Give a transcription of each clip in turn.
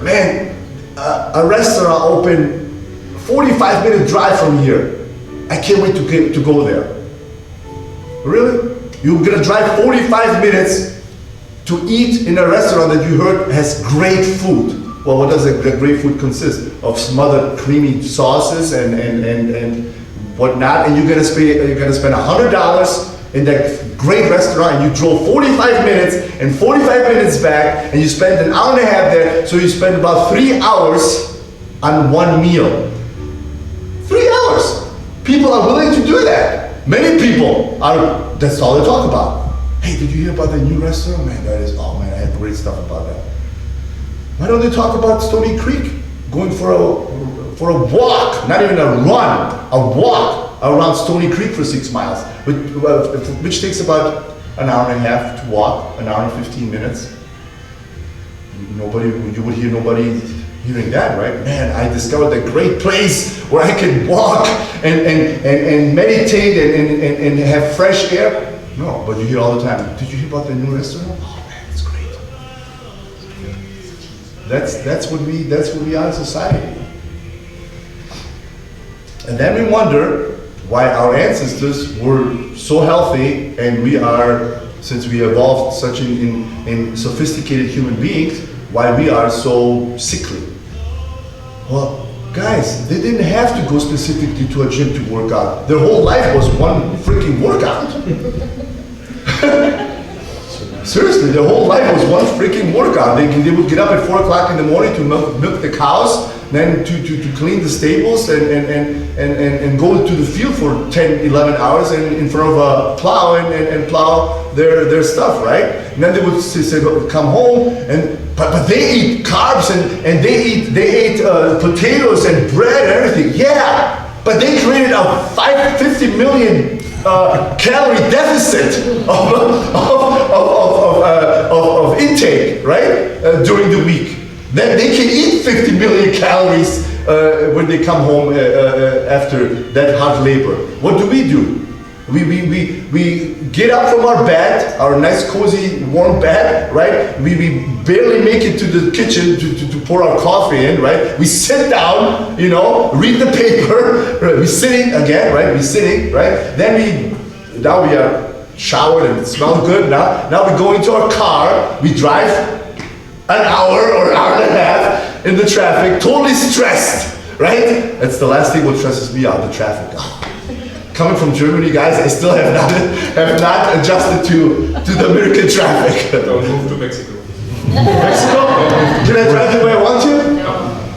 man, a restaurant open 45-minute drive from here. I can't wait to go there. Really? You're gonna drive 45 minutes to eat in a restaurant that you heard has great food. Well, what does a great food consist? Of smothered creamy sauces and whatnot, and you're gonna spend $100 in that great restaurant, and you drove 45 minutes and 45 minutes back, and you spent an hour and a half there, so you spend about 3 hours on one meal. 3 hours. People are willing to do that. Many people are, that's all they talk about. Hey, did you hear about the new restaurant? Man, that is, oh man, I had great stuff about that. Why don't they talk about Stony Creek? Going for a walk, not even a run, a walk around Stony Creek for 6 miles, which takes about an hour and a half to walk, an hour and 15 minutes. You would hear nobody hearing that, right? Man, I discovered a great place where I can walk and meditate and have fresh air. No, but you hear all the time, did you hear about the new restaurant? Oh man, it's great. That's what we are as a society. And then we wonder why our ancestors were so healthy and we are, since we evolved such in sophisticated human beings, why we are so sickly. Well, guys, they didn't have to go specifically to a gym to work out. Their whole life was one freaking workout. Seriously, their whole life was one freaking workout. They would get up at 4 o'clock in the morning to milk the cows, then to clean the stables and go to the field for 10, 11 hours in front of a plow and plow their stuff, right? And then they would come home but they eat carbs and they ate potatoes and bread and everything. Yeah, but they created a 50 million calorie deficit of intake, right, during the week. Then they can eat 50 million calories when they come home after that hard labor. What do? We get up from our bed, our nice cozy warm bed, right? We barely make it to the kitchen to pour our coffee in, right? We sit down, read the paper, right? We're sitting again, right? We're sitting, right? Now we are showered and smell good. Now we go into our car, we drive an hour or hour and a half in the traffic, totally stressed, right? That's the last thing what stresses me out, the traffic. Coming from Germany, guys, I still have not adjusted to the American traffic. Don't move to Mexico. Mexico? Can I drive the way I want to?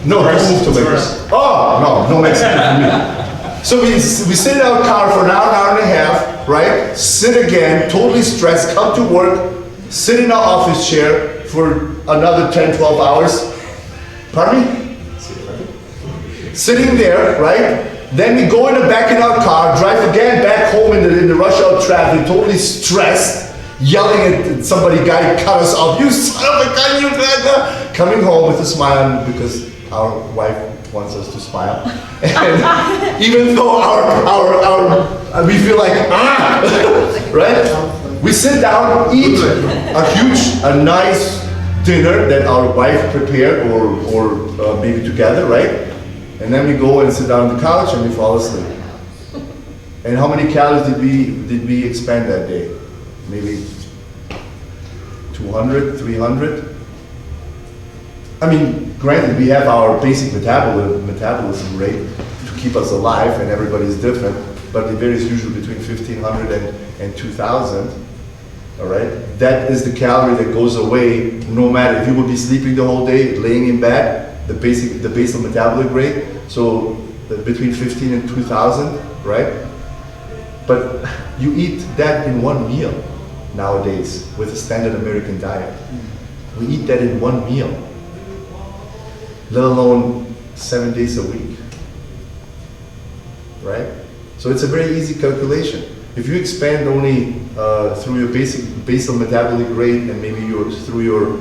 No, don't move to Mexico. Oh, no Mexico for me. So we sit in our car for an hour and a half, right? Sit again, totally stressed, come to work, sit in our office chair for another 10, 12 hours. Pardon me? Sitting there, right? Then we go in the back in our car, drive again back home in the rush hour traffic, totally stressed, yelling at somebody, guy cut us off, you son of a gun, you blah. Coming home with a smile because our wife wants us to smile. And even though we feel like, right? We sit down, eat a nice dinner that our wife prepared or maybe together, right? And then we go and sit down on the couch and we fall asleep. And how many calories did we expend that day? Maybe 200, 300? I mean, granted, we have our basic metabolism rate to keep us alive, and everybody's different, but it varies usually between 1,500 and 2,000. All right? That is the calorie that goes away no matter if you would be sleeping the whole day, laying in bed. The basal metabolic rate, so between 15 and 2,000, right? But you eat that in one meal nowadays with a standard American diet. We eat that in one meal, let alone 7 days a week, right? So it's a very easy calculation. If you expand only through your basal metabolic rate and maybe through your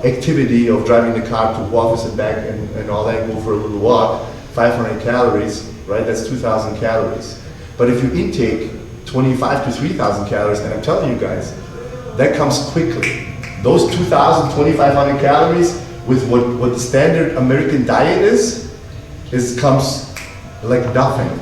activity of driving the car to office and back and all that, go for a little walk, 500 calories, right? That's 2,000 calories. But if you intake 25 to 3,000 calories, and I'm telling you guys, that comes quickly. Those 2,000, 2,500 calories with what the standard American diet is comes like nothing,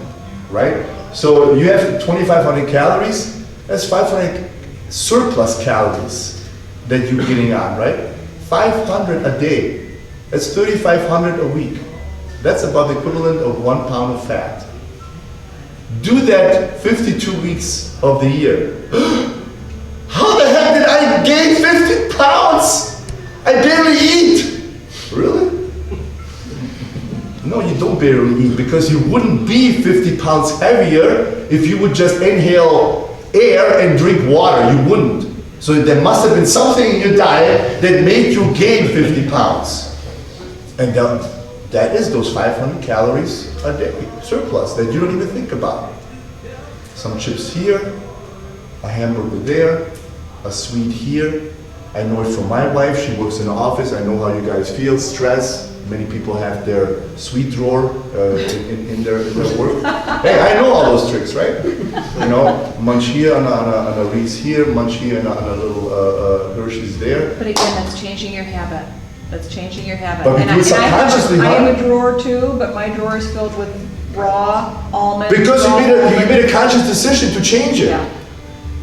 right? So you have 2,500 calories, that's 500 surplus calories that you're getting on, right? 500 a day, that's 3,500 a week. That's about the equivalent of 1 pound of fat. Do that 52 weeks of the year. How the heck did I gain 50 pounds? I barely eat. Really? No, you don't barely eat, because you wouldn't be 50 pounds heavier if you would just inhale air and drink water. You wouldn't. So there must have been something in your diet that made you gain 50 pounds. And that is those 500 calories a day surplus that you don't even think about. Some chips here, a hamburger there, a sweet here. I know it from my wife, she works in the office, I know how you guys feel, stress. Many people have their sweet drawer in their work. Hey, I know all those tricks, right? You know, munch here on a Reese here, munch here on a little Hershey's there. But again, that's changing your habit. That's changing your habit. But we do it subconsciously, I have a drawer too, but my drawer is filled with raw almonds. Because you made a conscious decision to change it. Yeah.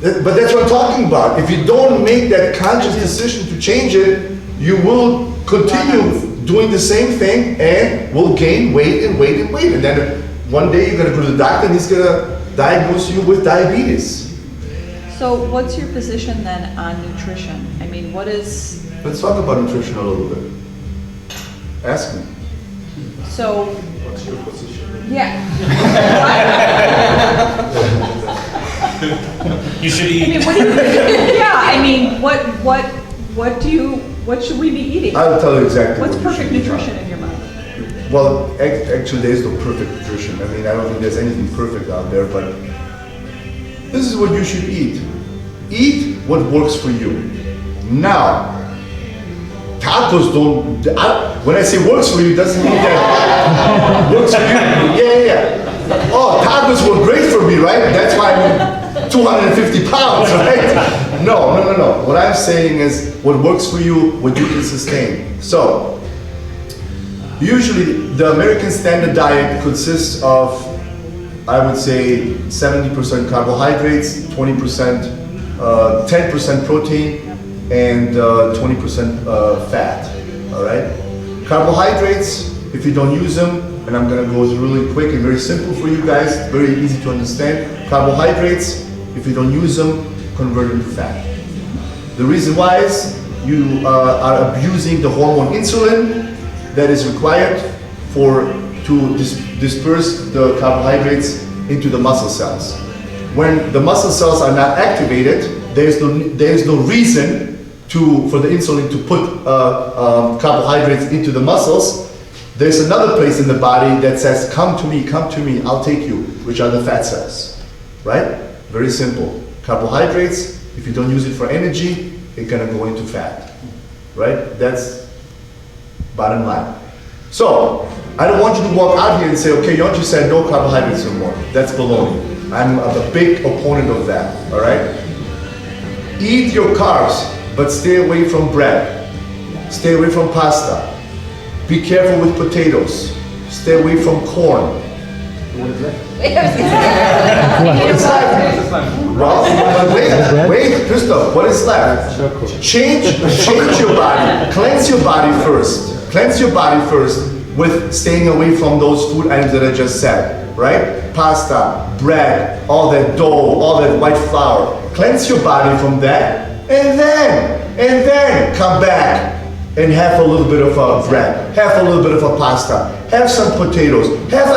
But that's what I'm talking about. If you don't make that conscious decision to change it, you will continue doing the same thing and will gain weight and weight and weight. And then one day you're gonna go to the doctor and he's gonna diagnose you with diabetes. So what's your position then on nutrition? I mean, what is... Let's talk about nutrition a little bit. Ask me. So... What's your position? Yeah. You should eat. I mean, what do you... Yeah, I mean, what should we be eating? I'll tell you exactly What's what you perfect should eat. nutrition in your mind? Well, actually there is no perfect nutrition. I mean, I don't think there's anything perfect out there, but this is what you should eat. Eat what works for you. Now, tacos don't, when I say works for you, it doesn't mean that works for you. Yeah. Oh, tacos were great for me, right? That's why I'm 250 pounds, right? No. What I'm saying is what works for you, what you can sustain. So, usually the American standard diet consists of, I would say, 70% carbohydrates, 20%, 10% protein, and 20% fat, all right? Carbohydrates, if you don't use them, and I'm gonna go really quick and very simple for you guys, very easy to understand. Carbohydrates, if you don't use them, convert into fat. The reason why is you are abusing the hormone insulin that is required to disperse the carbohydrates into the muscle cells. When the muscle cells are not activated, there is no reason for the insulin to put carbohydrates into the muscles. There's another place in the body that says, come to me, I'll take you, which are the fat cells, right? Very simple. Carbohydrates, if you don't use it for energy, it's gonna go into fat, right? That's bottom line. So, I don't want you to walk out here and say, okay, you said no carbohydrates anymore. That's baloney. I'm a big opponent of that, all right? Eat your carbs, but stay away from bread. Stay away from pasta. Be careful with potatoes. Stay away from corn. What is that? Well, wait, Christoph, what is left? Change your body. Cleanse your body first. Cleanse your body first with staying away from those food items that I just said, right? Pasta, bread, all that dough, all that white flour. Cleanse your body from that, and then come back and have a little bit of a bread, have a little bit of a pasta, have some potatoes, have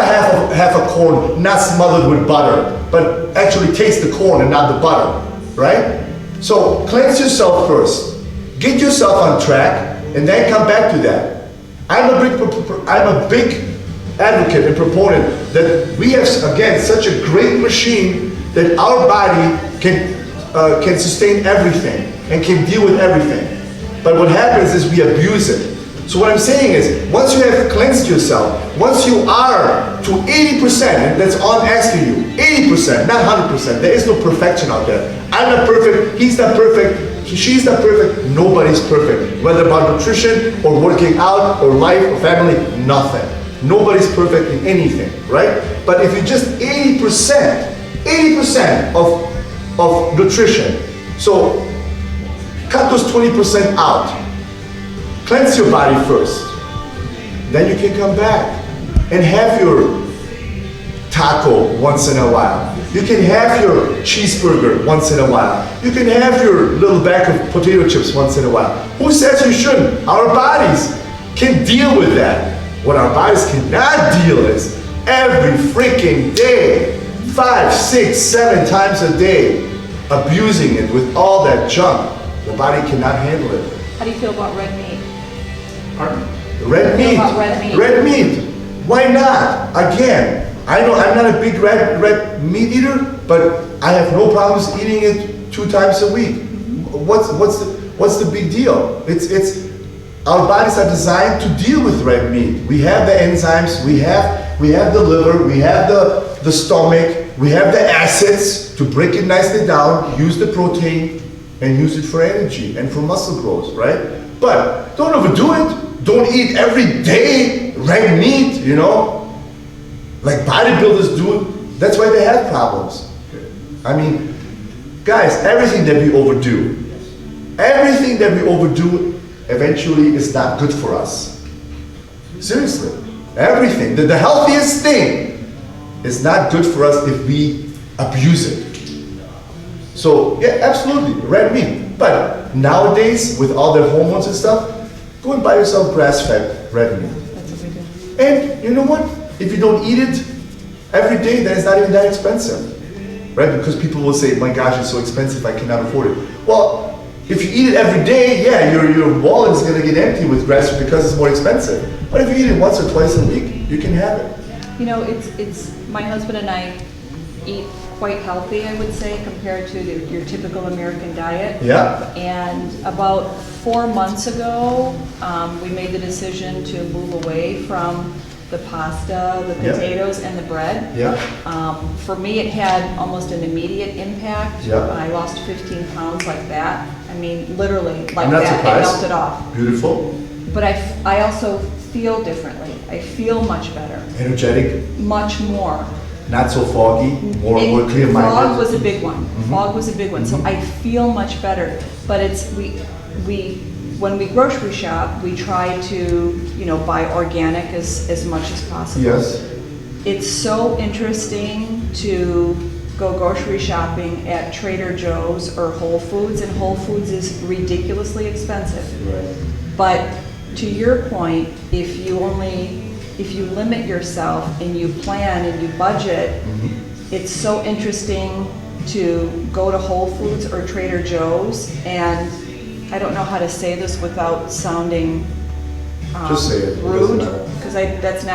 half a corn, not smothered with butter, but actually taste the corn and not the butter, right? So cleanse yourself first, get yourself on track, and then come back to that. I'm a big advocate and proponent that we have, again, such a great machine that our body can sustain everything and can deal with everything. But what happens is we abuse it. So what I'm saying is, once you have cleansed yourself, once you are to 80%, and that's all I'm asking you, 80%, not 100%, there is no perfection out there. I'm not perfect, he's not perfect, she's not perfect, nobody's perfect. Whether about nutrition or working out or life or family, nothing. Nobody's perfect in anything, right? But if you just 80% of nutrition, so cut those 20% out. Cleanse your body first. Then you can come back and have your taco once in a while. You can have your cheeseburger once in a while. You can have your little bag of potato chips once in a while. Who says you shouldn't? Our bodies can deal with that. What our bodies cannot deal is every freaking day, 5, 6, 7 times a day, abusing it with all that junk. The body cannot handle it. How do you feel about red meat? Pardon? Red meat. About red meat. Red meat. Why not? Again, I know I'm not a big red meat eater, but I have no problems eating it 2 times a week. What's the big deal? It's our bodies are designed to deal with red meat. We have the enzymes, we have the liver, we have the stomach, we have the acids to break it nicely down, use the protein, and use it for energy and for muscle growth, right? But don't overdo it. Don't eat every day red meat, you know? Like bodybuilders do. That's why they have problems. I mean, guys, everything that we overdo eventually is not good for us. Seriously, everything. The healthiest thing is not good for us if we abuse it. So yeah, absolutely, red meat. But nowadays, with all their hormones and stuff, go and buy yourself grass-fed red meat. That's what we do. And you know what? If you don't eat it every day, then it's not even that expensive, right? Because people will say, my gosh, it's so expensive, I cannot afford it. Well, if you eat it every day, yeah, your wallet is gonna get empty with grass because it's more expensive. But if you eat it once or twice a week, you can have it. You know, it's my husband and I eat quite healthy, I would say, compared to your typical American diet. Yeah. And about 4 months ago, we made the decision to move away from the pasta, the Yeah. potatoes, and the bread. Yeah. For me, it had almost an immediate impact. Yeah. I lost 15 pounds like that. I mean, literally, like I'm not that, it surprised. melted off. Beautiful. But I also feel differently. I feel much better, Energetic. much more. Not so foggy. More clear-minded. Fog was a big one. Fog was a big one. So I feel much better. But it's when we grocery shop, we try to, you know, buy organic as much as possible. Yes. It's so interesting to go grocery shopping at Trader Joe's or Whole Foods, and Whole Foods is ridiculously expensive. Right. But to your point, if you limit yourself and you plan and you budget, it's so interesting to go to Whole Foods or Trader Joe's, and I don't know how to say this without sounding Just say it. It doesn't rude, matter. because that's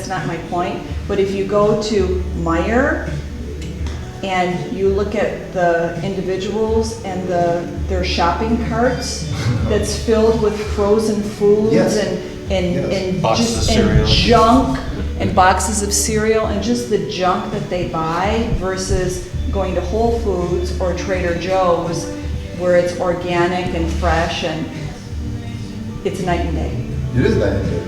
not my point. But if you go to Meijer and you look at the individuals and their shopping carts that's filled with frozen foods Yes. and Boxes just of and cereal. junk and boxes of cereal and just the junk that they buy versus going to Whole Foods or Trader Joe's where it's organic and fresh, and it's night and day. It is night and day.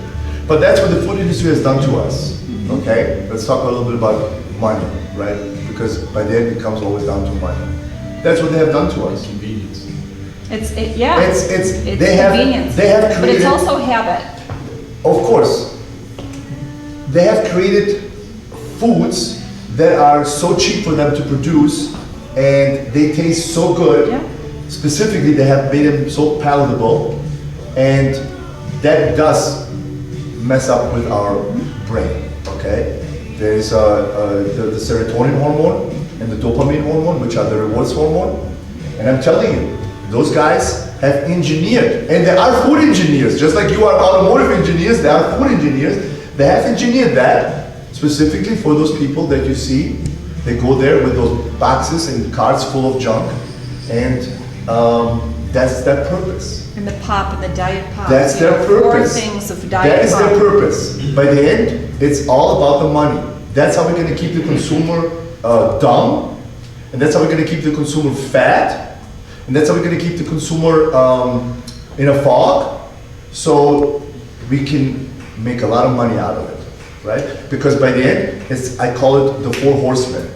But that's what the food industry has done to us. Okay? Let's talk a little bit about money, right? Because by the end it comes always down to money. That's what they have done to us. Convenience. It's It's convenience. they have But it's created, also habit. of course, they have created foods that are so cheap for them to produce and they taste so good. Yeah. Specifically, they have made them so palatable, and that does mess up with our brain, okay? There is the serotonin hormone and the dopamine hormone, which are the rewards hormone. And I'm telling you, those guys have engineered, and they are food engineers, just like you are automotive engineers, they are food engineers. They have engineered that specifically for those people that you see. They go there with those boxes and carts full of junk, and that's their purpose. And the pop and the diet pop. That's you know, their four purpose. things of diet That is pop. their purpose. By the end, it's all about the money. That's how we're going to keep the consumer dumb, and that's how we're going to keep the consumer fat, And that's how we're gonna keep the consumer in a fog, so we can make a lot of money out of it, right? Because by the end, I call it the four horsemen.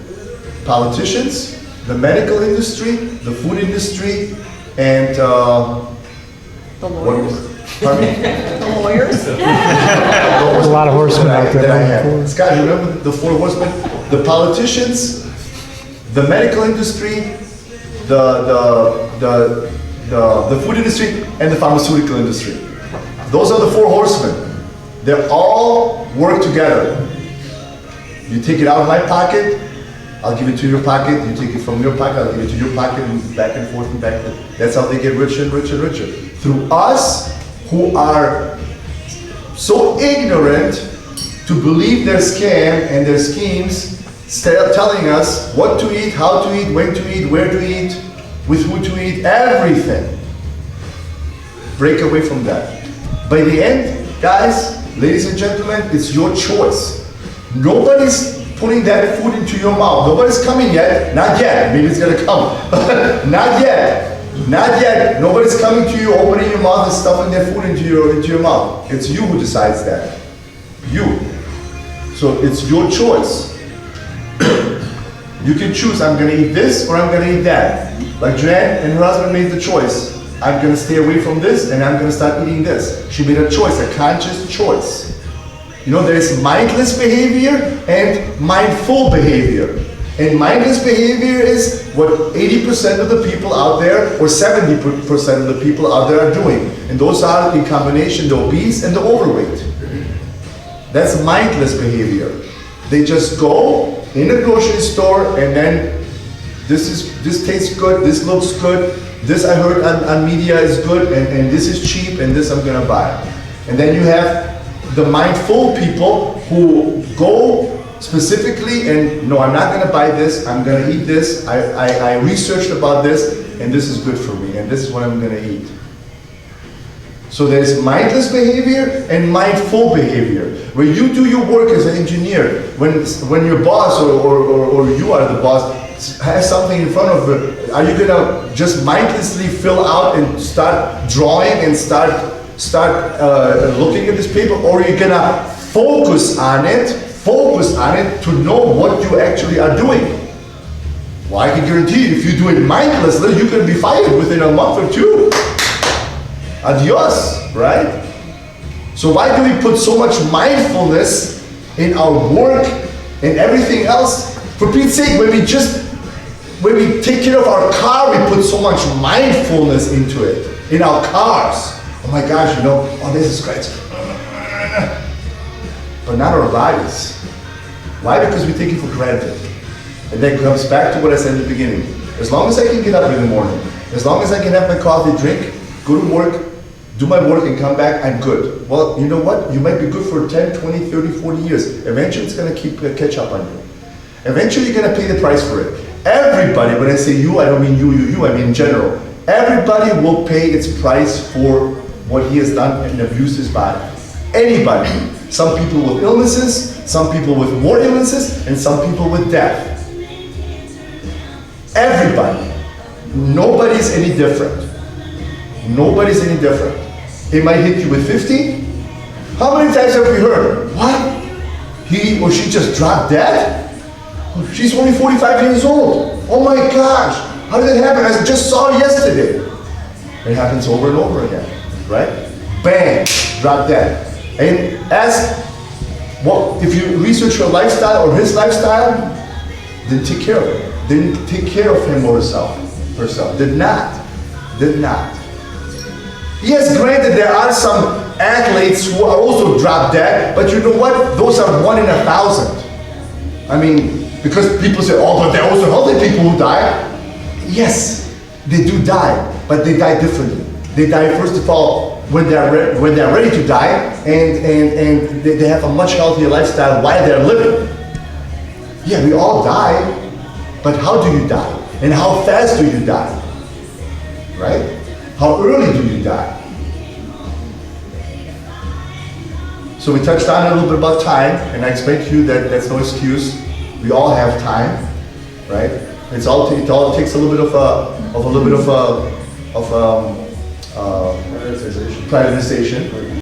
Politicians, the medical industry, the food industry, and The lawyers. pardon me? The lawyers? There's a lot of horsemen out there. That I back and have. forth. Scott, you remember the four horsemen? The politicians, the medical industry, the food industry, and the pharmaceutical industry. Those are the four horsemen. They all work together. You take it out of my pocket, I'll give it to your pocket. You take it from your pocket, I'll give it to your pocket, and back and forth and back. That's how they get richer and richer and richer. Through us, who are so ignorant to believe their scam and their schemes, telling us what to eat, how to eat, when to eat, where to eat, with who to eat, everything. Break away from that. By the end, guys, ladies and gentlemen, it's your choice. Nobody's putting that food into your mouth. Nobody's coming yet. Not yet. Maybe it's gonna come. Not yet. Not yet. Nobody's coming to you, opening your mouth and stuffing their food into your mouth. It's you who decides that. You. So it's your choice. You can choose, I'm gonna eat this or I'm gonna eat that. Like Joanne and her husband made the choice. I'm gonna stay away from this and I'm gonna start eating this. She made a choice, a conscious choice. You know, there's mindless behavior and mindful behavior. And mindless behavior is what 80% of the people out there, or 70% of the people out there are doing. And those are in combination the obese and the overweight. That's mindless behavior. They just go in a grocery store and then this tastes good, this looks good, this I heard on media is good, and this is cheap, and this I'm gonna buy. And then you have the mindful people who go specifically and, no, I'm not gonna buy this, I'm gonna eat this, I researched about this, and this is good for me, and this is what I'm gonna eat. So there's mindless behavior and mindful behavior. Where you do your work as an engineer, when your boss or you are the boss has something in front of it, are you gonna just mindlessly fill out and start drawing and start looking at this paper, or are you gonna focus on it to know what you actually are doing? Well, I can guarantee you, if you do it mindlessly, you can be fired within a month or two. Adios, right? So why do we put so much mindfulness in our work and everything else? For Pete's sake, when we take care of our car, we put so much mindfulness into it, in our cars. Oh my gosh, you know, oh, there's a scratch. But not our bodies. Why? Because we take it for granted. And that comes back to what I said in the beginning. As long as I can get up in the morning, as long as I can have my coffee, drink, go to work, do my work and come back, I'm good. Well, you know what? You might be good for 10, 20, 30, 40 years. Eventually it's gonna catch up on you. Eventually you're gonna pay the price for it. Everybody, when I say you, I don't mean you, I mean in general. Everybody will pay its price for what he has done and abused his body. Anybody. Some people with illnesses, some people with more illnesses, and some people with death. Everybody. Nobody's any different. Nobody's any different. It might hit you with 50. How many times have we heard, what? He or she just dropped dead? She's only 45 years old. Oh my gosh, how did that happen? I just saw it yesterday. It happens over and over again, right? Bang, drop dead. And ask, well, if you research her lifestyle or his lifestyle, didn't take care of it. Didn't take care of him or herself. Did not. Yes, granted, there are some athletes who are also drop dead, but you know what? Those are 1 in 1,000. I mean, because people say, oh, but there are also healthy people who die. Yes, they do die, but they die differently. They die, first of all, when they're ready to die, and they have a much healthier lifestyle while they're living. Yeah, we all die, but how do you die? And how fast do you die? Right? How early do you die? So we touched on a little bit about time, and I explained to you that that's no excuse. We all have time, right? It all takes a little bit of privatization.